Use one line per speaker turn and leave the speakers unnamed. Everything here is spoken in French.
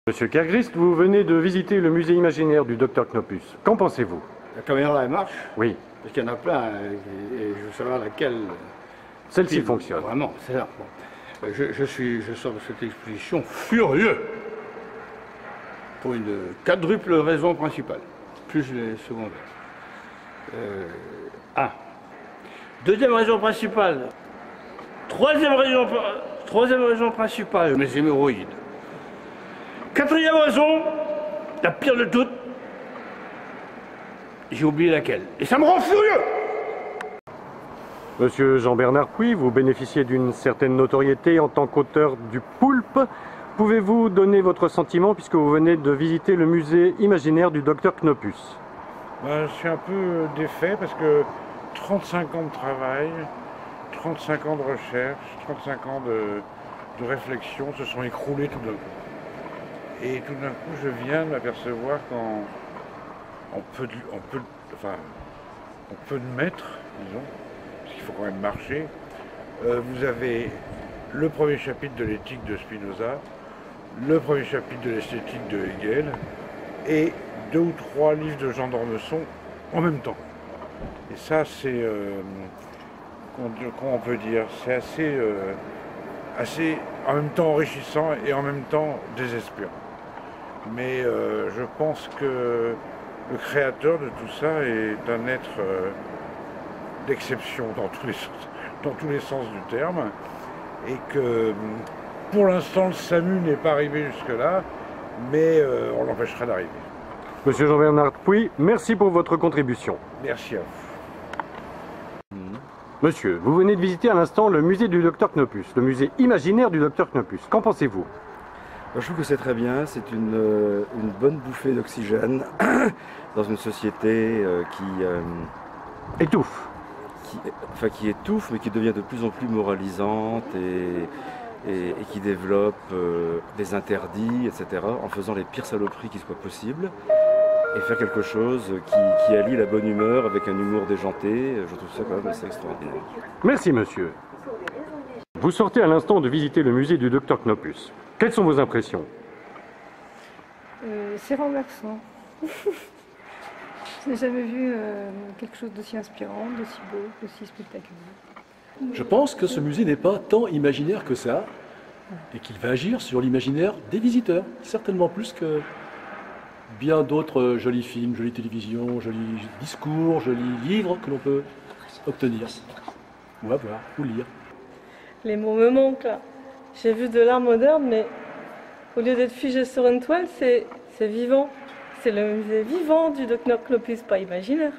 Monsieur Kergrist, vous venez de visiter le musée imaginaire du Dr Knopus. Qu'en pensez-vous?
La caméra, elle marche?
Oui.
Parce qu'il y en a plein, et je veux savoir laquelle...
Celle-ci fonctionne.
Vraiment, c'est ça. Bon. Je sors de cette exposition furieux, pour une quadruple raison principale, plus les secondaires. Deuxième raison principale. Troisième raison principale, mes hémorroïdes. Quatrième raison, la pire de toutes, j'ai oublié laquelle. Et ça me rend furieux!
Monsieur Jean-Bernard Puy, vous bénéficiez d'une certaine notoriété en tant qu'auteur du Poulpe. Pouvez-vous donner votre sentiment puisque vous venez de visiter le musée imaginaire du Dr Knopus?
Je suis un peu défait parce que 35 ans de travail, 35 ans de recherche, 35 ans de réflexion se sont écroulés tout d'un coup. Et tout d'un coup, je viens de m'apercevoir qu'en peu de mètres, disons, parce qu'il faut quand même marcher, vous avez le premier chapitre de l'éthique de Spinoza, le premier chapitre de l'esthétique de Hegel, et 2 ou 3 livres de Jean d'Ormesson en même temps. Et ça, c'est, comment on peut dire, c'est assez en même temps enrichissant et en même temps désespérant. Mais je pense que le créateur de tout ça est un être d'exception dans tous les sens du terme, et que pour l'instant le SAMU n'est pas arrivé jusque-là, mais on l'empêchera d'arriver.
Monsieur Jean-Bernard Puy, merci pour votre contribution.
Merci à vous.
Monsieur, vous venez de visiter à l'instant le musée du Dr Knopus, le musée imaginaire du Dr Knopus. Qu'en pensez-vous?
Je trouve que c'est très bien, c'est une bonne bouffée d'oxygène dans une société qui
étouffe.
Qui étouffe, mais qui devient de plus en plus moralisante et qui développe des interdits, etc., en faisant les pires saloperies qui soient possibles, et faire quelque chose qui allie la bonne humeur avec un humour déjanté. Je trouve ça quand même assez extraordinaire.
Merci monsieur. Vous sortez à l'instant de visiter le musée du Dr Knopus. Quelles sont vos impressions?
C'est renversant. Je n'ai jamais vu quelque chose d'aussi inspirant, d'aussi beau, d'aussi spectaculaire.
Je pense que ce musée n'est pas tant imaginaire que ça, et qu'il va agir sur l'imaginaire des visiteurs, certainement plus que bien d'autres jolis films, jolies télévisions, jolis discours, jolis livres que l'on peut obtenir, ou avoir, ou lire.
Les mots me manquent là. J'ai vu de l'art moderne, mais au lieu d'être figé sur une toile, c'est vivant. C'est le musée vivant du Dr Knopus, pas imaginaire.